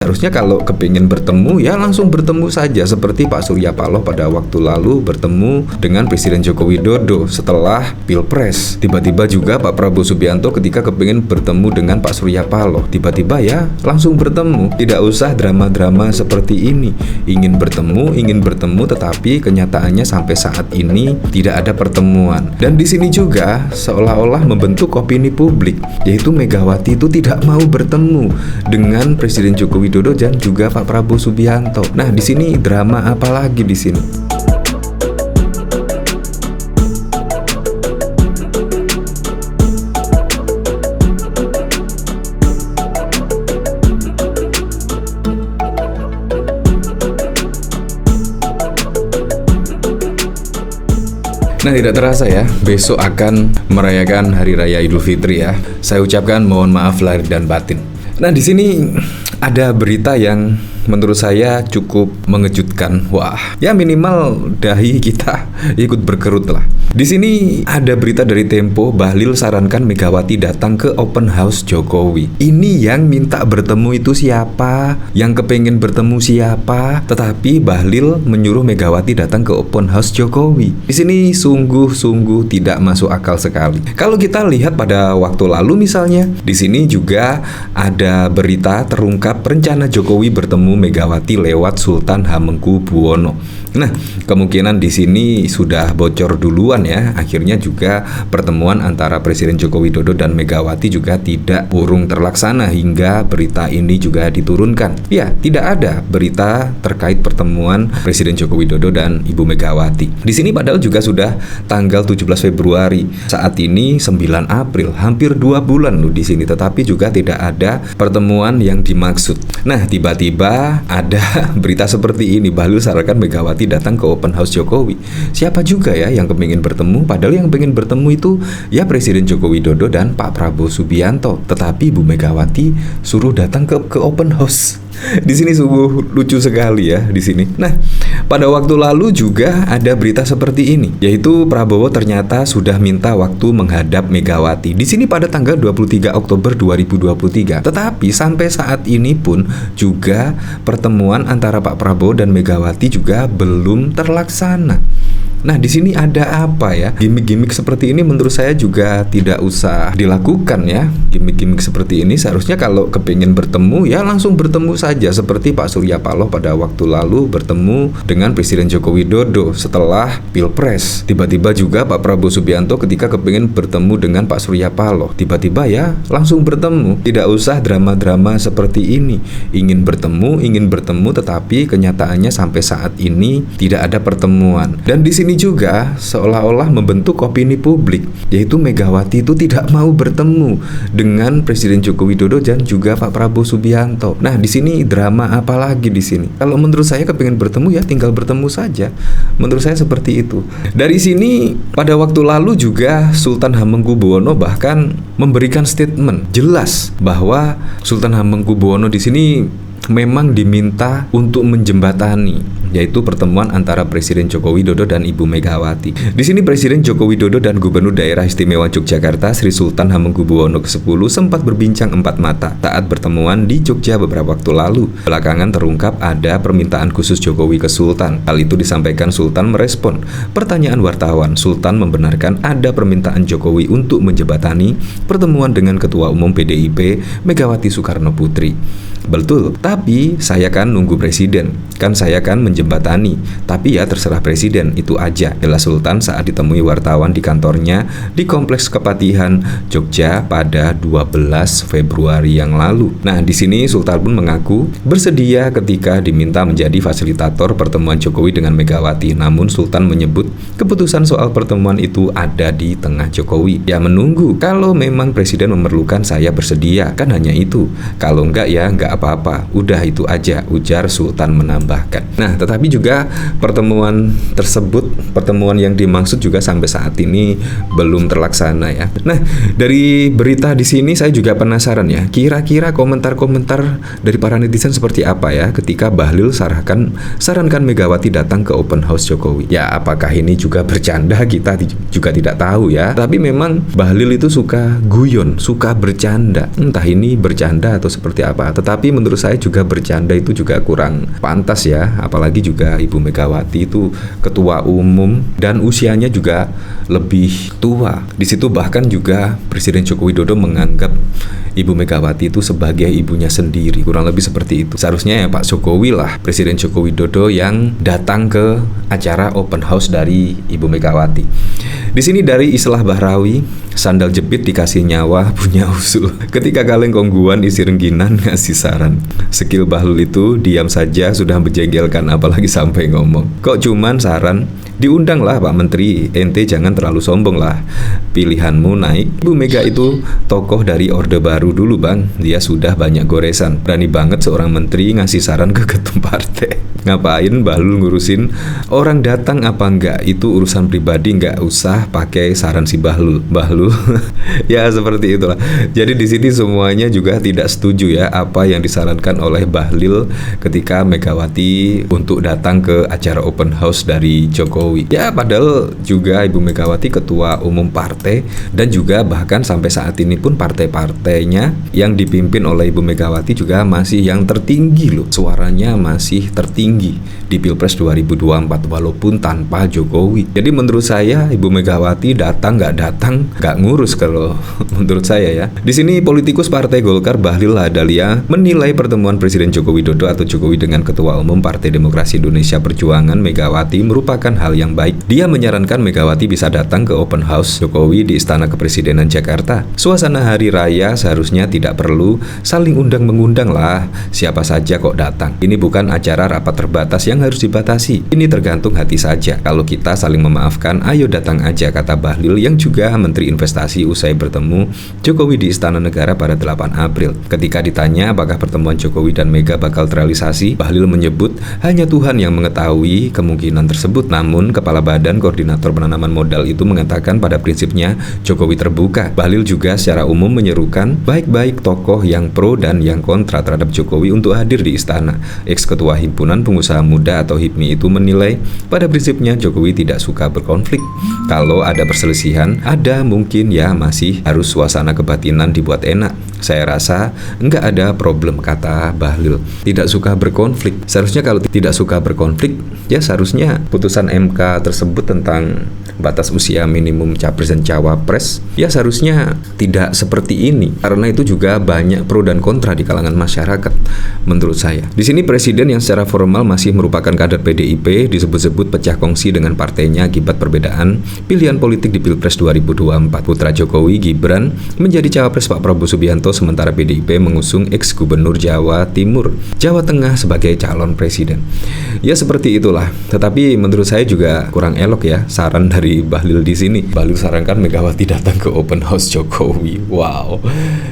seharusnya kalau kepingin bertemu ya langsung bertemu saja, seperti Pak Surya Paloh pada waktu lalu bertemu dengan Presiden Joko Widodo setelah Pilpres. Tiba-tiba juga Pak Prabowo Subianto ketika kepingin bertemu dengan Pak Surya Paloh, tiba-tiba ya langsung bertemu. Tidak usah drama-drama seperti ini. Ingin bertemu tetapi kenyataannya sampai saat ini tidak ada pertemuan. Dan di sini juga seolah-olah membentuk opini publik, yaitu Megawati itu tidak mau bertemu dengan Presiden Joko Widodo dan juga Pak Prabowo Subianto. Nah, di sini drama apa lagi di sini? Nah, tidak terasa ya, besok akan merayakan Hari Raya Idul Fitri ya. Saya ucapkan mohon maaf lahir dan batin. Nah, di sini ada berita yang menurut saya cukup mengejutkan. Wah, ya minimal dahi kita ikut berkerut lah. Di sini ada berita dari Tempo, Bahlil sarankan Megawati datang ke open house Jokowi. Ini yang minta bertemu itu siapa? Yang kepengen bertemu siapa? Tetapi Bahlil menyuruh Megawati datang ke open house Jokowi. Di sini sungguh-sungguh tidak masuk akal sekali. Kalau kita lihat pada waktu lalu misalnya, di sini juga ada berita terungkap rencana Jokowi bertemu Megawati lewat Sultan Hamengkubuwono. Nah, kemungkinan di sini sudah bocor duluan ya. Akhirnya juga pertemuan antara Presiden Joko Widodo dan Megawati juga tidak urung terlaksana hingga berita ini juga diturunkan. Ya, tidak ada berita terkait pertemuan Presiden Joko Widodo dan Ibu Megawati. Di sini padahal juga sudah tanggal 17 Februari. Saat ini 9 April, hampir 2 bulan loh di sini, tetapi juga tidak ada pertemuan yang dimaksud. Nah, tiba-tiba ada berita seperti ini, Bahlil sarankan Megawati datang ke open house Jokowi. Siapa juga ya yang kepingin bertemu? Padahal yang pengen bertemu itu ya Presiden Joko Widodo dan Pak Prabowo Subianto. Tetapi Ibu Megawati suruh datang ke open house. Di sini sungguh lucu sekali ya di sini. Nah, pada waktu lalu juga ada berita seperti ini, yaitu Prabowo ternyata sudah minta waktu menghadap Megawati. Di sini pada tanggal 23 Oktober 2023. Tetapi sampai saat ini pun juga pertemuan antara Pak Prabowo dan Megawati juga belum terlaksana. Nah, di sini ada apa ya? Gimik-gimik seperti ini menurut saya juga tidak usah dilakukan ya. Gimik-gimik seperti ini seharusnya kalau kepingin bertemu ya langsung bertemu saja, seperti Pak Surya Paloh pada waktu lalu bertemu dengan Presiden Joko Widodo setelah Pilpres. Tiba-tiba juga Pak Prabowo Subianto ketika kepingin bertemu dengan Pak Surya Paloh, tiba-tiba ya langsung bertemu. Tidak usah drama-drama seperti ini. Ingin bertemu tetapi kenyataannya sampai saat ini tidak ada pertemuan. Dan di sini juga seolah-olah membentuk opini publik, yaitu Megawati itu tidak mau bertemu dengan Presiden Joko Widodo dan juga Pak Prabowo Subianto. Nah, di sini drama apa lagi di sini? Kalau menurut saya kepingin bertemu ya tinggal bertemu saja. Menurut saya seperti itu. Dari sini pada waktu lalu juga Sultan Hamengkubuwono bahkan memberikan statement jelas bahwa Sultan Hamengkubuwono di sini memang diminta untuk menjembatani, yaitu pertemuan antara Presiden Joko Widodo dan Ibu Megawati. Di sini Presiden Joko Widodo dan Gubernur Daerah Istimewa Yogyakarta Sri Sultan Hamengkubuwono ke-10 sempat berbincang empat mata saat pertemuan di Jogja beberapa waktu lalu. Belakangan terungkap ada permintaan khusus Jokowi ke Sultan. Hal itu disampaikan Sultan merespon pertanyaan wartawan. Sultan membenarkan ada permintaan Jokowi untuk menjembatani pertemuan dengan Ketua Umum PDIP Megawati Soekarno Putri. Betul, tapi saya kan nunggu presiden, kan saya kan menjembatani. Tapi ya terserah presiden, itu aja. Jelas Sultan saat ditemui wartawan di kantornya di Kompleks Kepatihan Jogja pada 12 Februari yang lalu. Nah, di sini Sultan pun mengaku bersedia ketika diminta menjadi fasilitator pertemuan Jokowi dengan Megawati. Namun Sultan menyebut keputusan soal pertemuan itu ada di tengah Jokowi. Ya menunggu, kalau memang presiden memerlukan saya bersedia, kan hanya itu. Kalau enggak ya enggak apa-apa, udah itu aja, ujar Sultan menambahkan. Nah, Tetapi juga pertemuan tersebut, pertemuan yang dimaksud juga sampai saat ini belum terlaksana ya. Nah, dari berita di sini saya juga penasaran ya, kira-kira komentar-komentar dari para netizen seperti apa ya ketika Bahlil sarankan Megawati datang ke open house Jokowi. Ya, apakah ini juga bercanda, kita juga tidak tahu ya. Tapi memang Bahlil itu suka guyon, suka bercanda. Entah ini bercanda atau seperti apa. Tetapi menurut saya juga bercanda itu juga kurang pantas ya. Apalagi juga Ibu Megawati itu ketua umum dan usianya juga lebih tua. Di situ bahkan juga Presiden Joko Widodo menganggap Ibu Megawati itu sebagai ibunya sendiri, kurang lebih seperti itu. Seharusnya ya Pak Jokowi lah, Presiden Joko Widodo yang datang ke acara open house dari Ibu Megawati. Di sini dari istilah Bahrawi, sandal jepit dikasih nyawa punya usul. Ketika kaleng kongguan isi rengginan ngasih saran. Skill Bahlil itu diam saja sudah menjengkelkan, apalagi sampai ngomong. Kok cuman saran? Diundang lah Pak Menteri, ente jangan terlalu sombong lah. Pilihanmu naik. Ibu Mega itu tokoh dari Orde Baru dulu Bang. Dia sudah banyak goresan. Berani banget seorang menteri ngasih saran ke ketum partai. Ngapain Bahlil ngurusin orang datang apa enggak? Itu urusan pribadi, enggak usah pakai saran si Bahlil. Ya seperti itulah. Jadi di sini semuanya juga tidak setuju ya apa yang disarankan oleh Bahlil ketika Megawati untuk datang ke acara open house dari Jokowi. Ya padahal juga Ibu Megawati ketua umum partai dan juga bahkan sampai saat ini pun partai-partainya yang dipimpin oleh Ibu Megawati juga masih yang tertinggi loh. Suaranya masih tertinggi di Pilpres 2024 walaupun tanpa Jokowi. Jadi menurut saya Ibu Megawati datang nggak ngurus kalau menurut saya ya. Di sini politikus Partai Golkar Bahlil Lahadalia menilai pertemuan Presiden Joko Widodo atau Jokowi dengan Ketua Umum Partai Demokrasi Indonesia Perjuangan Megawati merupakan hal yang baik. Dia menyarankan Megawati bisa datang ke open house Jokowi di Istana Kepresidenan Jakarta. Suasana hari raya seharusnya tidak perlu saling undang-mengundang lah. Siapa saja kok datang. Ini bukan acara rapat terbatas yang harus dibatasi. Ini tergantung hati saja. Kalau kita saling memaafkan, ayo datang aja, kata Bahlil yang juga Menteri Investasi usai bertemu Jokowi di Istana Negara pada 8 April. Ketika ditanya apakah pertemuan Jokowi dan Mega bakal terrealisasi, Bahlil menyebut hanya Tuhan yang mengetahui kemungkinan tersebut. Namun Kepala Badan Koordinator Penanaman Modal itu mengatakan pada prinsipnya Jokowi terbuka. Bahlil juga secara umum menyerukan baik-baik tokoh yang pro dan yang kontra terhadap Jokowi untuk hadir di istana. Ex-ketua Himpunan Pengusaha Muda atau HIPMI itu menilai pada prinsipnya Jokowi tidak suka berkonflik. Kalau ada perselisihan, ada mungkin ya masih harus suasana kebatinan dibuat enak. Saya rasa enggak ada problem, kata Bahlil. Tidak suka berkonflik. Seharusnya kalau tidak suka berkonflik, ya seharusnya putusan MK tersebut tentang batas usia minimum capres dan cawapres ya seharusnya tidak seperti ini. Karena itu juga banyak pro dan kontra di kalangan masyarakat menurut saya. Di sini presiden yang secara formal masih merupakan kader PDIP disebut-sebut pecah kongsi dengan partainya akibat perbedaan pilihan politik di Pilpres 2024. Putra Jokowi, Gibran, menjadi cawapres Pak Prabowo Subianto sementara PDIP mengusung ex-gubernur Jawa Timur, Jawa Tengah sebagai calon presiden. Ya seperti itulah. Tetapi menurut saya juga kurang elok ya saran dari Bahlil di sini. Bahlil sarankan Megawati datang ke open house Jokowi. Wow.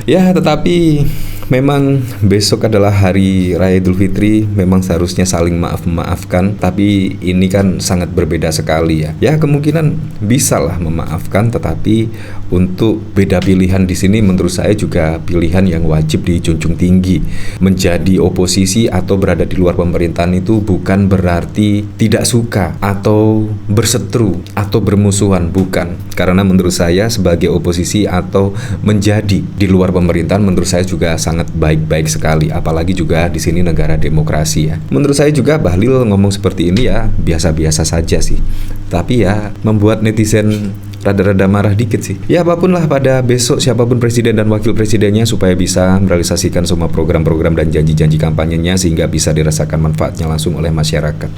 Ya, tetapi memang besok adalah hari Raya Idul Fitri, memang seharusnya saling maaf-memaafkan, tapi ini kan sangat berbeda sekali ya. Ya, kemungkinan bisa lah memaafkan, tetapi untuk beda pilihan di sini menurut saya juga pilihan yang wajib dijunjung tinggi. Menjadi oposisi atau berada di luar pemerintahan itu bukan berarti tidak suka atau berseteru atau bermusuhan, bukan. Karena menurut saya sebagai oposisi atau menjadi di luar pemerintahan menurut saya juga sangat baik-baik sekali, apalagi juga di sini negara demokrasi ya. Menurut saya juga Bahlil ngomong seperti ini ya biasa-biasa saja sih. Tapi ya membuat netizen rada-rada marah dikit sih. Ya apapun lah pada besok siapapun presiden dan wakil presidennya supaya bisa merealisasikan semua program-program dan janji-janji kampanyenya sehingga bisa dirasakan manfaatnya langsung oleh masyarakat.